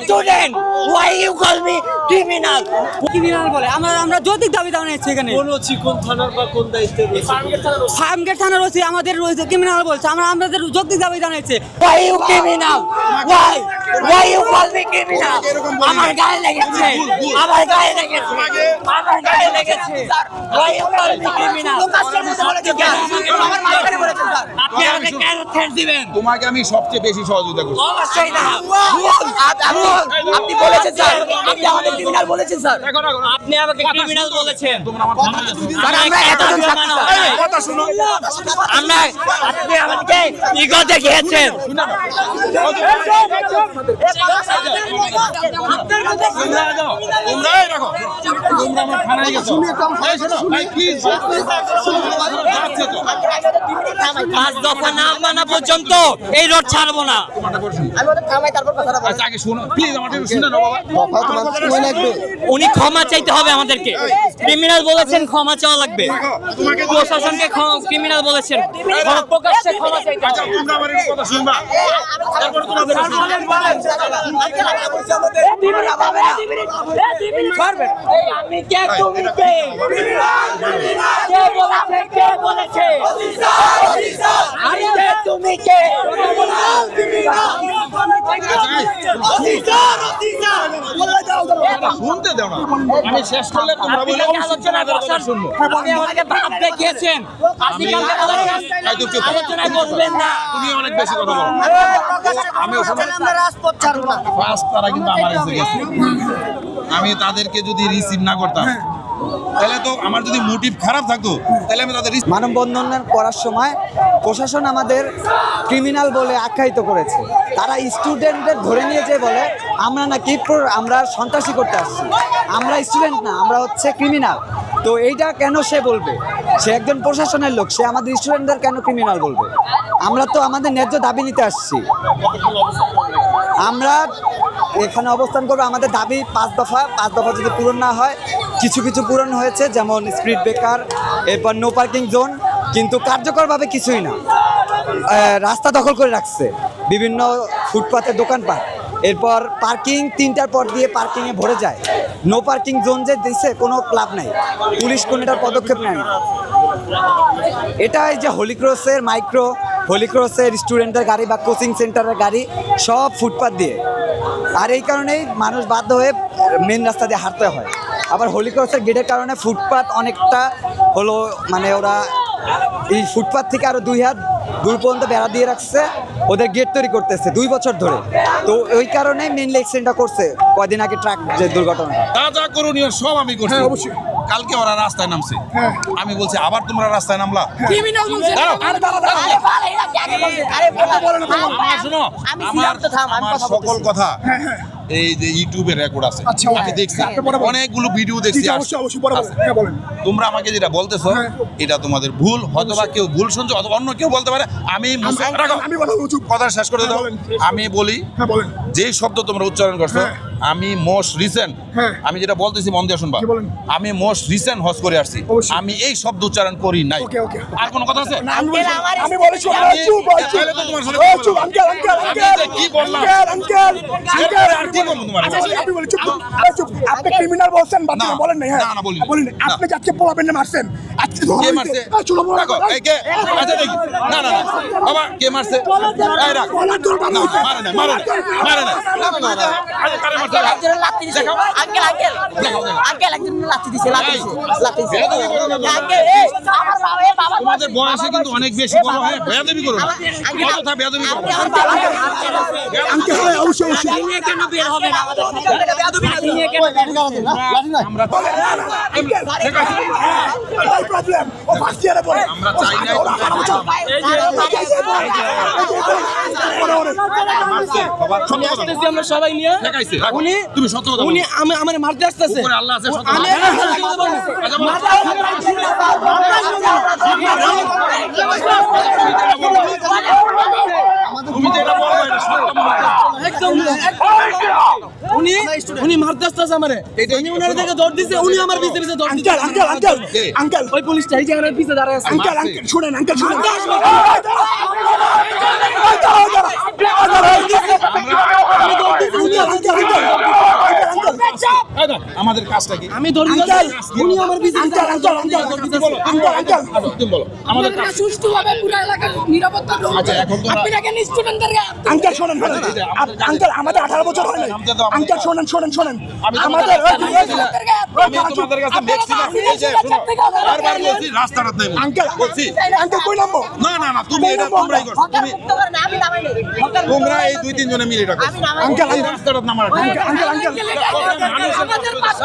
Student, why you call me criminal? Criminal বলে আমরা যৌতিক দাবি জানাচ্ছি এখানে। কোন থানার বা কোন দায়িত্বে রয়েছে? ফার্মগেট থানার রয়েছে, আমাদের রয়েছে ক্রিমিনাল বলছে, আমাদের যৌতিক দাবি জানাচ্ছি। Why you criminal? Why you call me criminal? আমার গায়ে লেগেছে, আমার গায়ে লেগেছে, আমার গায়ে লেগেছে। Why you call me criminal? আপনি আমাকে কেন থ্রেট দিবেন? তোমাকে আমি সবচেয়ে বেশি সহযোগিতা করছি। অবশ্যই না। আপনি বলেছেন স্যার, আপনি আমাকে ক্রিমিনাল বলেছেন স্যার। আপনি আমাকে ক্রিমিনাল বলেছেন। স্যার আমরা এতজন কথা শুনুন। আমরা আপনি আমাকে ইগো দেখিয়েছেন। পাঁচ দফা না মানা পর্যন্ত এই রোড ছাড়বো না। উনি ক্ষমা চাইতে হবে আমাদেরকে। ক্রিমিনাল বলেছেন, ক্ষমা চাওয়া লাগবে। প্রশাসনকে ক্রিমিনাল বলেছেন, প্রকাশ্যে ক্ষমা চাইতে হবে। আমি কে, তুমি কে? কে বলেছে, কে বলেছে? আমি কে, তুমি কে? শুনতে দাও না, আমি শেষ করলে তোমরা বলে আলোচনা শুনবো। আপনি আমাকে ভাব দেখিয়েছেন, আপনি কালকে বলেছেন আলোচনা করবেন না। তুমি অনেক বেশি কথা বলো। আমি আমরা রাজপথ ছাড়বো না। ফার্স্ট তারা কিন্তু আমার কাছে গেছে। আমি তাদেরকে যদি রিসিভ না করতাম তাহলে তো আমার যদি মোটিভ খারাপ থাকতো তাহলে আমি তাদের মানববন্ধন করার সময় প্রশাসন আমাদের ক্রিমিনাল বলে আখ্যায়িত করেছে। তারা স্টুডেন্টদের ধরে নিয়ে যে বলে আমরা নাকি আমরা সন্ত্রাসী করতে আসছি, আমরা স্টুডেন্ট না, আমরা হচ্ছে ক্রিমিনাল। তো এইটা কেন সে বলবে? সে একজন প্রশাসনের লোক, সে আমাদের স্টুডেন্টদের কেন ক্রিমিনাল বলবে? আমরা তো আমাদের ন্যায্য দাবি নিতে আসছি। আমরা এখানে অবস্থান করবো, আমাদের দাবি 5 দফা। 5 দফা যদি পূরণ না হয়, কিছু কিছু পূরণ হয়েছে, যেমন স্পিড ব্রেকার, এরপর নো পার্কিং জোন, কিন্তু কার্যকরভাবে কিছুই না। রাস্তা দখল করে রাখছে, বিভিন্ন ফুটপাতের দোকানপাট, এরপর পার্কিং 3টার পর দিয়ে পার্কিংয়ে ভরে যায়। নো পার্কিং জোন যে দিছে কোনো ক্লাব নাই, পুলিশ কোনো এটার পদক্ষেপ নেয় না। এটাই যে হোলি ক্রসের মাইক্রো, হোলি ক্রসের স্টুডেন্টের গাড়ি বা কোচিং সেন্টারের গাড়ি সব ফুটপাত দিয়ে, আর এই কারণেই মানুষ বাধ্য হয়ে মেন রাস্তা দিয়ে হাঁটতে হয়। আবার হোলি ক্রসের গেটের কারণে ফুটপাত অনেকটা হলো, মানে ওরা এই ফুটপাত থেকে আরও 2 হাত দূর পর্যন্ত বেড়া দিয়ে রাখছে, ওদের গেট তৈরি করতেছে 2 বছর ধরে। তো ওই কারণেই মেনলি অ্যাক্সিডেন্টটা করছে কয়দিন আগে, ট্রাক যে দুর্ঘটনা। যা করণীয় সব আমি করছি। অবশ্যই। কালকে ওরা রাস্তায় নামছে, আমি বলছি আবার তোমরা রাস্তায় নামলা। আমার সকল কথা এই যে ইউটিউবে রেকর্ড আছে, আমি দেখছি, অনেকগুলো ভিডিও দেখছি। তোমরা আমাকে যেটা বলতেছো এটা তোমাদের ভুল, হয়তো বা কেউ ভুল শুনছো, অথবা অন্য কেউ বলতে পারে। আমি কথা শেষ করে দাও। আমি বলি যে শব্দ তোমরা উচ্চারণ করছো, আমি মোস্ট রিসেন্ট, আমি যেটা বলতেছি মন দিয়ে শুনবা, আমি মোস্ট রিসেন্ট হজ করে আসছি, আমি এই শব্দ উচ্চারণ করি নাই। আর কোনো কথা আছে? আমি বলেছি কি বললাম? আপনি ক্রিমিনাল বলছেন, বলেন নাই? হ্যাঁ বলেন। আপনি যাকে পোলাবেন না মারছেন, আজকে কে মারছে? দেখো এই কে, আচ্ছা দেখি, না না না বাবা, কে মারছে? এই রাখ, না মারে না, মারে না, মারে না, আরে কারে মারছে? একজন লাথি দিছে। আঙ্কেল আঙ্কেল আঙ্কেল একজন লাথি দিছে, লাথি দিছে। আঙ্কেল এই আমার বাবা তোমাদের বয়সে কিন্তু অনেক বেশি বড়, হ্যাঁ বেয়াদবি করো না, কথা বেয়াদবি করো না। আঙ্কেল অবশ্যই অবশ্যই নিয়ে কেন বের হবে না আমাদের সাথে? বেয়াদবি নিয়ে কেন বের হবে না? আমরা এটাই প্রবলেম। ও ফার্স্ট ইয়ারে পড়ে। আমরা চাই না আমরা সবাই নিয়ে দেখাইছে। তুমি সত্য কথা বলো। উনি আমার মারতে আসতেছে। উপরে আল্লাহ আছে, সত্য কথা বলো। তুমি যেটা বলবে এটা সত্য মনে করো। একদম উনি মারতে আসতেছে আমারে উনি ওনার দিকে দৌড় দিছে উনি আমার পিছে পিছে দৌড় দিছে আঙ্কেল ওই পুলিশটা এই জায়গায় পিছে দাঁড়ায় আছে আঙ্কেল শুনেন আমাদের কাজটা কি? আমি দৌড় দিছি উনি আমার পিছে তুমি বলো আমাদের কাজ। সুষ্ঠুভাবে পুরো এলাকার নিরাপত্তা আচ্ছা, এখন তোমরা- আপনি দেখেন স্টুডেন্টদেরকে আঙ্কেল শোনেন আঙ্কেল আমাদের 18 বছর হয় না আঙ্কেল শোনেন আমাদের আমি তোমাদের কাছে ম্যাক্সিমাম এই যে শোনো বারবার বলছি রাস্তাটা দেব আঙ্কেল বলছি কই নামবো না তুমি এটা তোমরাই করছো তোমরা এই 2-3 জনে মিলে এটা করছো আঙ্কেল এই রাস্তাটা নামার আঙ্কেল আমাদের পাশে